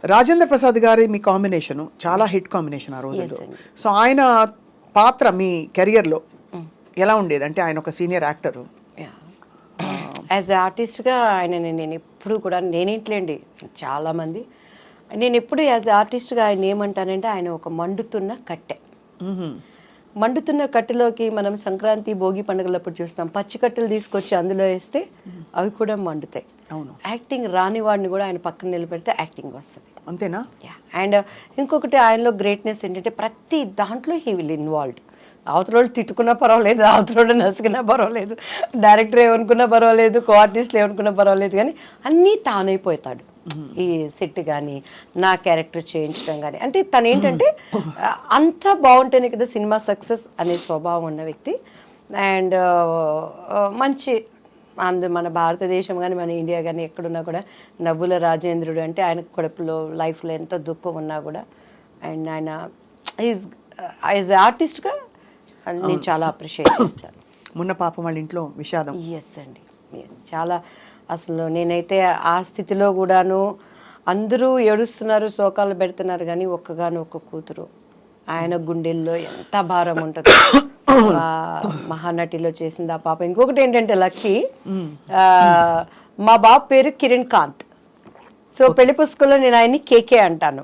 రాజేంద్ర ప్రసాద్ గారి మీ కాంబినేషన్ చాలా hit combination ఆ రోజుల్లో. సో ఆయన పాత్ర మీ కెరియర్లో ఎలా ఉండేది? అంటే ఆయన ఒక సీనియర్ యాక్టరు. యాజ్ ఆర్టిస్ట్గా ఆయన నేను ఎప్పుడు కూడా నేనేంట్లేండి చాలామంది నేను ఎప్పుడు యాజ్ ఆర్టిస్ట్గా ఆయన ఏమంటానంటే ఆయన ఒక మండుతున్న కట్టె. మండుతున్న కట్టెలోకి మనం సంక్రాంతి భోగి పండుగలప్పుడు చూస్తాం, పచ్చి కట్టెలు తీసుకొచ్చి అందులో వేస్తే అవి కూడా మండుతాయి. అవును. యాక్టింగ్ రాని వాడిని కూడా ఆయన పక్కన నిలబెడితే యాక్టింగ్ వస్తుంది. అంతేనా? అండ్ ఇంకొకటి ఆయనలో గ్రేట్నెస్ ఏంటంటే ప్రతి దాంట్లో హీ విల్ ఇన్వాల్వ్డ్. అవతల తిట్టుకున్నా పర్వాలేదు, అవతల నసుకున్నా పర్వాలేదు, డైరెక్టర్ ఏమనుకున్నా పర్వాలేదు, కో ఆర్టిస్టులు ఏమనుకున్నా పర్వాలేదు, కానీ అన్నీ తానైపోతాడు. ఈ సెట్ కానీ నా క్యారెక్టర్ చేయించడం కానీ అంటే తను ఏంటంటే అంతా బాగుంటేనే కదా సినిమా సక్సెస్ అనే స్వభావం ఉన్న వ్యక్తి. అండ్ మంచి మన భారతదేశం కానీ మన ఇండియా కానీ ఎక్కడున్నా కూడా నవ్వుల రాజేంద్రుడు అంటే ఆయన కడుపులో లైఫ్లో ఎంత దుఃఖం ఉన్నా కూడా అండ్ ఆయన యాజ్ ఆర్టిస్ట్గా నేను చాలా అప్రిషియేట్ చేస్తాను. మొన్న పాపం వాళ్ళ ఇంట్లో విషాదం. ఎస్ అండి, ఎస్. చాలా అసలు నేనైతే ఆ స్థితిలో కూడాను అందరూ ఏడుస్తున్నారు, శోకాలు పెడుతున్నారు, కానీ ఒక్కగాను ఒక్క కూతురు ఆయన గుండెల్లో ఎంత భారం ఉంటుంది. మహానటిలో చేసింది ఆ పాప. ఇంకొకటి ఏంటంటే లక్కీ, మా బాబు పేరు కిరణ్ కాంత్. సో పెళ్లి పుస్తకంలో నేను ఆయన్ని కేకే అంటాను.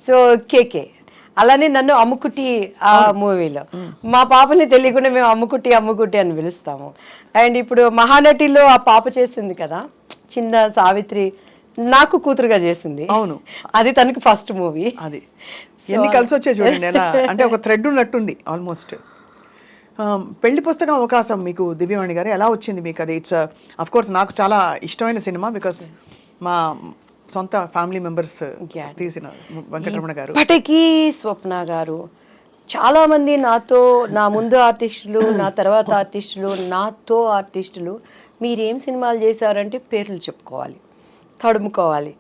సో కేకే అలానే నన్ను అమ్ముకుట్టి ఆ మూవీలో, మా పాపని తెలియకుండా మేము అమ్ముకుట్టి అమ్ముకుట్టి అని పిలుస్తాము. అండ్ ఇప్పుడు మహానటిలో ఆ పాప చేసింది కదా చిన్న సావిత్రి, నాకు కూతురుగా చేసింది. అవును, అది తనకి ఫస్ట్ మూవీ. అది ఎన్ని కలిసి వచ్చే చూడండి ఎలా అంటే ఒక థ్రెడ్ ఉన్నట్టుంది ఆల్మోస్ట్. పెళ్లి పుస్తకం అవకాశం మీకు దివ్యవాణి గారు ఎలా వచ్చింది మీకు? అది ఇట్స్ అఫ్ కోర్స్ నాకు చాలా ఇష్టమైన సినిమా, బికాస్ మా సొంత ఫ్యామిలీ మెంబర్స్ తీసిన వెంకటరమణ గారు. ఇప్పటికీ స్వప్న గారు చాలామంది నాతో, నా ముందు ఆర్టిస్టులు, నా తర్వాత ఆర్టిస్టులు, నాతో ఆర్టిస్టులు మీరేం సినిమాలు చేశారంటే పేర్లు చెప్పుకోవాలి, తడుముకోవాలి.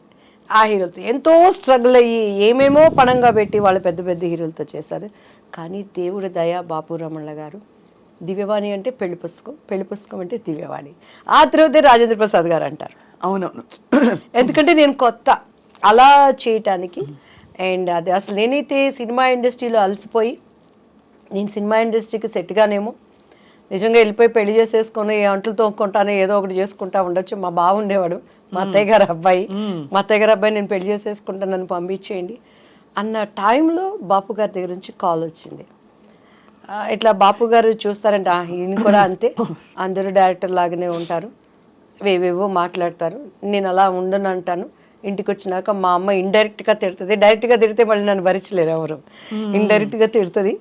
ఆ హీరోలతో ఎంతో స్ట్రగుల్ అయ్యి ఏమేమో పణంగా పెట్టి వాళ్ళు పెద్ద పెద్ద హీరోలతో చేశారు. కానీ దేవుడి దయ, బాపు రమణ గారు దివ్యవాణి అంటే పెళ్లి పుస్తకం, పెళ్లి పుస్తకం అంటే దివ్యవాణి, ఆ తర్వాతే రాజేంద్ర ప్రసాద్ గారు అంటారు. అవునవును, ఎందుకంటే నేను కొత్త అలా చేయటానికి. అండ్ అది అసలు నేనైతే సినిమా ఇండస్ట్రీలో అలసిపోయి నేను సినిమా ఇండస్ట్రీకి సెట్గానేమో నిజంగా వెళ్ళిపోయి పెళ్లి చేసేసుకొని అంట్లు తోముకుంటాను, ఏదో ఒకటి చేసుకుంటా ఉండొచ్చు. మా బాగుండేవాడు, మా అత్తయ్య గారు అబ్బాయి, మా అత్తయ్య గారు అబ్బాయి నేను పెళ్లి చేసేసుకుంటాను, నన్ను పంపించేయండి అన్న టైంలో బాపు గారి దగ్గర నుంచి కాల్ వచ్చింది. ఇట్లా బాపు గారు చూస్తారంటే ఈయన కూడా అంతే, అందరూ డైరెక్టర్ లాగానే ఉంటారు, వేవేవో మాట్లాడతారు, నేను అలా ఉండను అంటాను. ఇంటికి వచ్చినాక మా అమ్మ ఇండైరెక్ట్గా తిడుతుంది, డైరెక్ట్గా తిడితే మళ్ళీ నన్ను భరించలేరు ఎవరు, ఇండైరెక్ట్గా తిడుతుంది.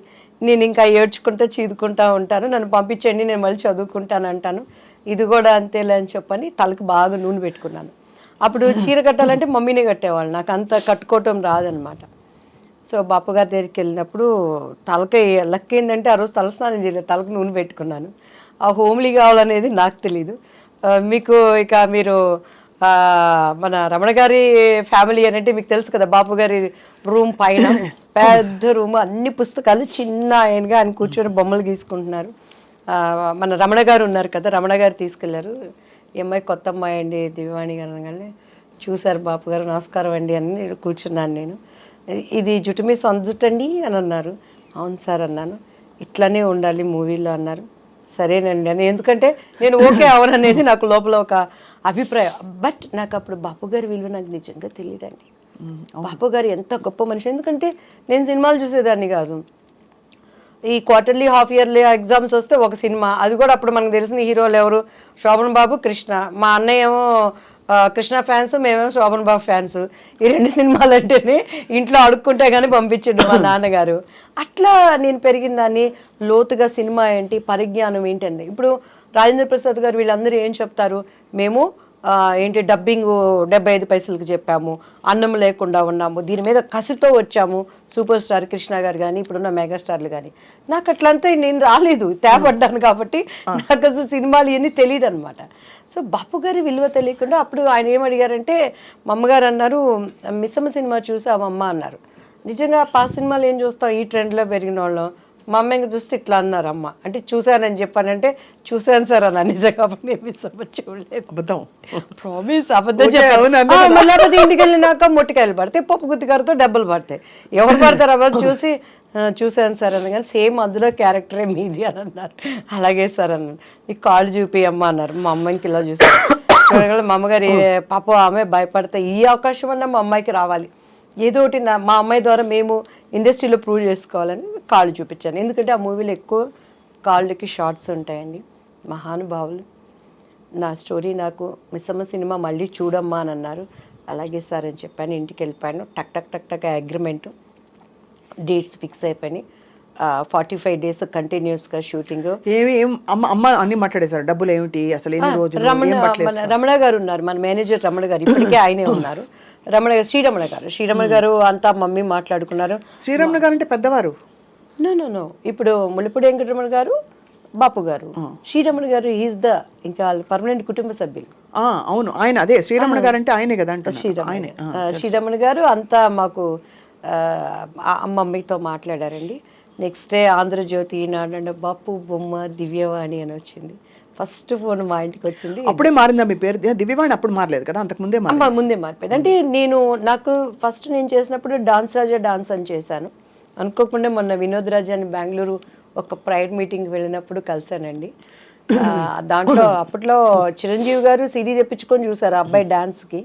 నేను ఇంకా ఏడ్చుకుంటా చీదుకుంటా ఉంటాను, నన్ను పంపించండి నేను మళ్ళీ చదువుకుంటాను అంటాను. ఇది కూడా అంతేలే అని చెప్పని తలకు బాగా నూనె పెట్టుకున్నాను. అప్పుడు చీర కట్టాలంటే మమ్మీనే కట్టేవాళ్ళు, నాకు అంత కట్టుకోవటం రాదనమాట. సో బాపు గారి దగ్గరికి వెళ్ళినప్పుడు తలకి లక్ ఏంటంటే ఆ రోజు తలస్నానం చేయలేదు, తలకు నూనె పెట్టుకున్నాను. ఆ హోమ్లీ కావాలనేది నాకు తెలీదు. మీకు ఇక మీరు మన రమణ గారి ఫ్యామిలీ అని అంటే మీకు తెలుసు కదా, బాపు గారి రూమ్ పైన పెద్ద రూమ్, అన్ని పుస్తకాలు, చిన్న ఆయనగా ఆయన కూర్చొని బొమ్మలు గీసుకుంటున్నారు. మన రమణ గారు ఉన్నారు కదా, రమణ గారు తీసుకెళ్లారు. ఈ అమ్మాయి కొత్త అమ్మాయి అండి దివ్యవాణి గారు అనగానే చూశారు బాపు గారు, నమస్కారం అండి అని కూర్చున్నాను నేను. ఇది జుట్టు మీ సొంత జుట్టండి అని అన్నారు. అవును సార్ అన్నాను. ఇట్లానే ఉండాలి మూవీలో అన్నారు. సరేనండి అని, ఎందుకంటే నేను ఓకే అవననేది నాకు లోపల ఒక అభిప్రాయం. బట్ నాకు అప్పుడు బాపు గారి విలువ నాకు నిజంగా తెలియదండి. బాపు గారు ఎంత గొప్ప మనిషి, ఎందుకంటే నేను సినిమాలు చూసేదాన్ని కాదు. ఈ క్వార్టర్లీ హాఫ్ ఇయర్లీ ఎగ్జామ్స్ వస్తే ఒక సినిమా, అది కూడా అప్పుడు మనకు తెలిసిన హీరోలు ఎవరు, శోభన్ బాబు, కృష్ణ. మా అన్నయ్య ఏమో కృష్ణ ఫ్యాన్స్, మేమేమో శోభన్ బాబు ఫ్యాన్స్. ఈ రెండు సినిమాలు అంటేనే ఇంట్లో అడుక్కుంటే కానీ పంపించండు మా నాన్నగారు. అట్లా నేను పెరిగిన దాన్ని లోతుగా సినిమా ఏంటి, పరిజ్ఞానం ఏంటండి. ఇప్పుడు రాజేంద్ర ప్రసాద్ గారు వీళ్ళందరూ ఏం చెప్తారు, మేము ఏంటి డబ్బింగ్ 75 పైసలకు చెప్పాము, అన్నం లేకుండా ఉన్నాము, దీని మీద కసితో వచ్చాము, సూపర్ స్టార్ కృష్ణ గారు కానీ ఇప్పుడున్న మెగాస్టార్లు కానీ. నాకు అట్లంతా నేను రాలేదు, తేపడ్డాను కాబట్టి నాకు అసలు సినిమాలు ఇవన్నీ తెలియదు అనమాట. సో బాపు గారి విలువ తెలియకుండా అప్పుడు ఆయన ఏమడిగారంటే, మా అమ్మగారు అన్నారు, మిస్సమ్మ సినిమా చూసావమ్మ అన్నారు. నిజంగా పాత సినిమాలు ఏం చూస్తాం, ఈ ట్రెండ్లో పెరిగిన వాళ్ళం మా అమ్మ ఇంకా చూస్తే ఇట్లా అన్నారు అమ్మ, అంటే చూశానని చెప్పానంటే చూశాను సార్ అన్న, నిజంగా నేను మిస్ అవ్వ చూడలేదు, అబద్ధం ప్రామిస్ అబద్ధం ఓకే, అవును, అంతే చెప్పాను. కదా. లేకపోతే ఇంటికి వెళ్ళినాక మొట్టికాయలు పడతాయి, పప్పు గుత్తికారుతో డబ్బులు పడతాయి, ఎవరు పడతారు ఎవరు చూసి చూశాను సార్ అన్న, కానీ సేమ్ అందులో క్యారెక్టరే మీది అని అన్నారు. అలాగే సార్ అన్నాను, నీకు కాళ్ళు చూపి అమ్మ అన్నారు. మా అమ్మాయికి ఇలా చూసారు, మా అమ్మగారు పాప ఆమె భయపడతాయి, ఈ అవకాశం అన్నా మా అమ్మాయికి రావాలి, ఏదో ఒకటి మా అమ్మాయి ద్వారా మేము ఇండస్ట్రీలో ప్రూవ్ చేసుకోవాలని కాళ్ళు చూపించాను. ఎందుకంటే ఆ మూవీలో ఎక్కువ కాళ్ళకి షార్ట్స్ ఉంటాయండి. మహానుభావులు. నా స్టోరీ నాకు మిస్సమ్మ సినిమా మళ్ళీ చూడమ్మా అని అన్నారు. అలాగే సార్ అని చెప్పాను. ఇంటికి వెళ్ళిపోయాను. టక్ టక్ టక్ టక్ అగ్రిమెంటు, డేట్స్ ఫిక్స్ అయిపోయినాయి. 45 days కంటిన్యూస్గా షూటింగ్. అమ్మ అన్ని మాట్లాడేశారు, డబ్బులు ఏమిటి అసలు, ఎన్ని రోజులు, రమణ గారు ఉన్నారు, మన మేనేజర్ రమణ గారు, ఇప్పటికే ఆయనే ఉన్నారు. శ్రీరమణ గారు అంతా మమ్మీ మాట్లాడుకున్నారు. శ్రీరమణ గారు అంటే పెద్దవారు? నో ఇప్పుడు ముళ్ళపూడి వెంకటరమణ గారు, బాపు గారు. శ్రీరమణ గారు ఈజ్ ద ఇంకా పర్మనెంట్ కుటుంబ సభ్యులు. అవును, ఆయన అదే శ్రీరమణ గారు అంటే ఆయనే కదా అంటే శ్రీరమణ గారు అంతా మాకు మమ్మీతో మాట్లాడారండి. నెక్స్ట్ డే ఆంధ్రజ్యోతి, ఈనాడు, బాపు బొమ్మ దివ్యవాణి అని వచ్చింది. ఫస్ట్ ఫోన్ మా ఇంటికి వచ్చింది. అప్పుడే మారిందా మీ పేరు? దివ్యవాణి అప్పుడు మారలేదు కదా, అంతకు ముందే ముందే మారిపోయింది. అంటే నాకు ఫస్ట్ నేను చేసినప్పుడు డాన్స్ రాజా డాన్స్ అని చేశాను. అనుకోకుండా మొన్న వినోద్ రాజా అని బెంగళూరు ఒక ప్రైవేట్ మీటింగ్ వెళ్ళినప్పుడు కలిసానండి. దాంట్లో అప్పట్లో చిరంజీవి గారు సిడీ తెప్పించుకొని చూసారు ఆ అబ్బాయి డాన్స్కి.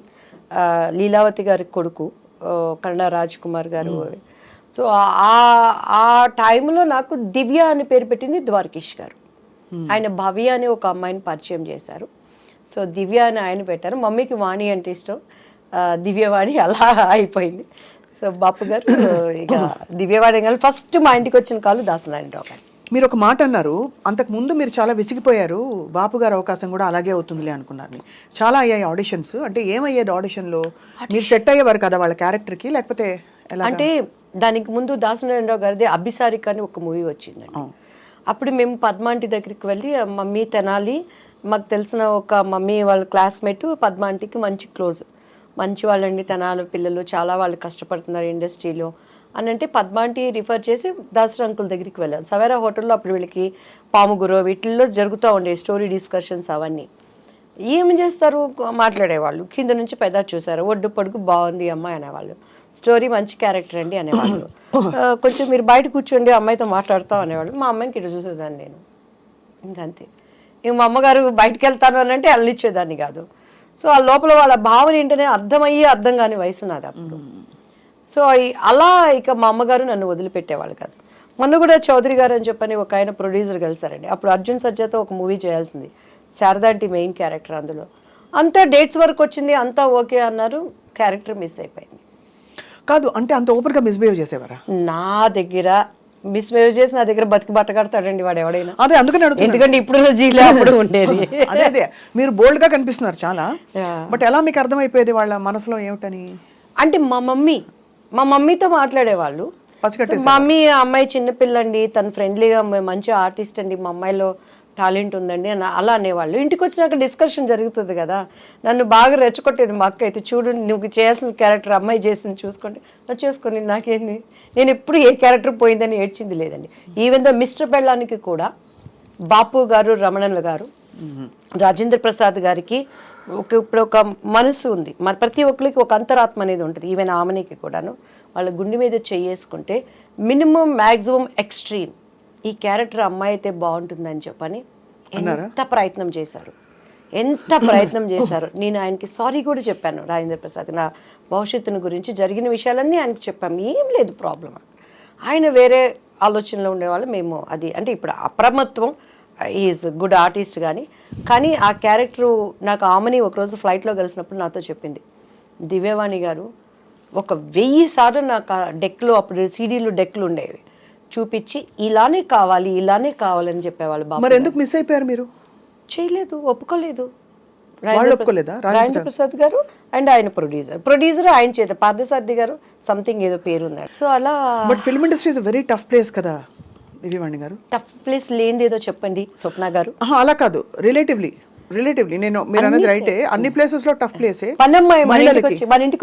లీలావతి గారి కొడుకు కన్నడ రాజ్ కుమార్ గారు. సో ఆ టైంలో నాకు దివ్య అని పేరు పెట్టింది ద్వారకేష్ గారు. ఆయన భవ్య అని ఒక అమ్మాయిని పరిచయం చేశారు. సో దివ్య అని ఆయన పెట్టారు. మమ్మీకి వాణి అంటే ఇష్టం, దివ్యవాణి అలా అయిపోయింది. సో బాపు గారు ఇక దివ్యవాణి గారు ఫస్ట్ మా ఇంటికి వచ్చిన కాలు దాసనారాయణరావు గారు. మీరు ఒక మాట అన్నారు, అంతకు ముందు మీరు చాలా విసిగిపోయారు, బాపు గారు అవకాశం కూడా అలాగే అవుతుందిలే అనుకున్నారు. చాలా అయ్యాయి ఆడిషన్స్, అంటే ఏమయ్యేది ఆడిషన్లో? మీరు సెట్ అయ్యేవారు కదా వాళ్ళ క్యారెక్టర్కి, లేకపోతే ఎలా? అంటే దానికి ముందు దాసనారాయణరావు గారిది అభిసారిక అని ఒక మూవీ వచ్చిందండి. అప్పుడు మేము పద్మాంటి దగ్గరికి వెళ్ళి, మమ్మీ తెనాలి మాకు తెలిసిన ఒక మమ్మీ వాళ్ళ క్లాస్మేట్ పద్మాంటికి మంచి క్లోజ్, మంచి వాళ్ళండి తెనాలి పిల్లలు, చాలా వాళ్ళు కష్టపడుతున్నారు ఇండస్ట్రీలో అని అంటే పద్మాంటి రిఫర్ చేసి దాసరి అంకుల్ దగ్గరికి వెళ్ళాను. సవేరా హోటల్లో అప్పుడు వీళ్ళకి పాముగురో వీటిల్లో జరుగుతూ ఉండే స్టోరీ డిస్కషన్స్ అవన్నీ. ఏం చేస్తారు, మాట్లాడేవాళ్ళు, కింద నుంచి పెద్ద చూసారు, ఒడ్డు పొడుగు బాగుంది అమ్మాయి అనేవాళ్ళు, స్టోరీ మంచి క్యారెక్టర్ అండి అనేవాళ్ళు. కొంచెం మీరు బయట కూర్చోండి అమ్మాయితో మాట్లాడతాం అనేవాళ్ళు. మా అమ్మాయికి ఇటు చూసేదాన్ని నేను, ఇంకంతే. ఇంక మా అమ్మగారు బయటకు వెళ్తాను అని అంటే అల్లిచ్చేదాన్ని కాదు. సో ఆ లోపల వాళ్ళ భావన ఏంటనే అర్థమయ్యి అర్థం కాని వయసు నాది అప్పుడు. సో అలా ఇక మా అమ్మగారు నన్ను వదిలిపెట్టేవాళ్ళు కాదు. మొన్న కూడా చౌదరి గారు అని చెప్పని ఒక ఆయన ప్రొడ్యూసర్ కలిసారండి. అప్పుడు అర్జున్ సర్జాతో ఒక మూవీ చేయాల్సింది, శారదాంటి మెయిన్ క్యారెక్టర్. అందులో అంతా డేట్స్ వరకు వచ్చింది, అంతా ఓకే అన్నారు, క్యారెక్టర్ మిస్ అయిపోయింది. కాదు అంటే అంత ఓపెన్గా మిస్బిహేవ్ చేసేవారా? నా దగ్గర మిస్బిహేవ్ చేసి నా దగ్గర బతికి బట్ట కడతాడండి వాడు ఎవడైనా. అదే అందుకని అడుగుతున్నా, ఎందుకంటే ఇప్పుడు జీలో అప్పుడు ఉండేది. అదే మీరు బోల్డ్ గా కనిపిస్తున్నారు చాలా, బట్ ఎలా మీకు అర్థమైపోయేది వాళ్ళ మనసులో ఏమిటని? అంటే మా మమ్మీతో మాట్లాడేవాళ్ళు. మమ్మీ అమ్మాయి చిన్నపిల్లండి, తను ఫ్రెండ్లీగా మంచి ఆర్టిస్ట్ అండి, మా అమ్మాయిలో టాలెంట్ ఉందండి అని అలా అనేవాళ్ళు. ఇంటికి వచ్చినాక డిస్కషన్ జరుగుతుంది కదా. నన్ను బాగా రెచ్చగొట్టేది మా అక్క అయితే, చూడు నువ్వు చేయాల్సిన క్యారెక్టర్ అమ్మాయి చేసింది చూసుకోండి, నా చేసుకొని నాకేంది, నేను ఎప్పుడు ఏ క్యారెక్టర్ పోయిందని ఏడ్చింది లేదండి. ఈవెన్ దో మిస్టర్ బెళ్ళానికి కూడా బాపు గారు, రమణన్ల గారు, రాజేంద్ర ప్రసాద్ గారికి ఇప్పుడు ఒక మనసు ఉంది, మరి ప్రతి ఒక్కరికి ఒక అంతరాత్మ అనేది ఉంటుంది. ఈవెన్ ఆమెనికి కూడాను వాళ్ళ గుండె మీద చేసుకుంటే మినిమం మ్యాక్సిమం ఎక్స్ట్రీమ్ ఈ క్యారెక్టర్ అమ్మాయి అయితే బాగుంటుందని చెప్పని ఎంత ప్రయత్నం చేశారు. నేను ఆయనకి సారీ కూడా చెప్పాను, రాజేంద్ర ప్రసాద్ నా భవిష్యత్తును గురించి జరిగిన విషయాలన్నీ ఆయనకి చెప్పాము, ఏం లేదు ప్రాబ్లం. ఆయన వేరే ఆలోచనలో ఉండేవాళ్ళు, మేము అది అంటే ఇప్పుడు అప్రమత్వం, ఈజ్ గుడ్ ఆర్టిస్ట్ కానీ ఆ క్యారెక్టరు నాకు ఆమెని ఒకరోజు ఫ్లైట్లో కలిసినప్పుడు నాతో చెప్పింది, దివ్యవాణి గారు ఒక 1000 సార్లు నాకు ఆ డెక్లో, అప్పుడు సీడీలు డెక్లు ఉండేవి, చూపించి ఇలానే కావాలని చెప్పేవాళ్ళు. మరి ఎందుకు మిస్ అయిపోయారు మీరు? చేయలేదు, ఒప్పుకోలేదు. రాజేంద్ర ప్రసాద్ గారు అండ్ ఆయన ప్రొడ్యూసర్ ఆయన చేత పార్థసారథి గారు సంథింగ్ ఏదో పేరు ఉంది. సో అలా. But film industry is very tough place కదా దివ్యవాణి గారు. టఫ్ ప్లేస్ లేనిది ఏదో చెప్పండి స్వప్న గారు. అలా కాదు, రిలేటివ్లీ నేను మీరు అన్నది రైటే, అన్ని ప్లేసెస్ లో టఫ్ ప్లేసే. మన ఇంటికి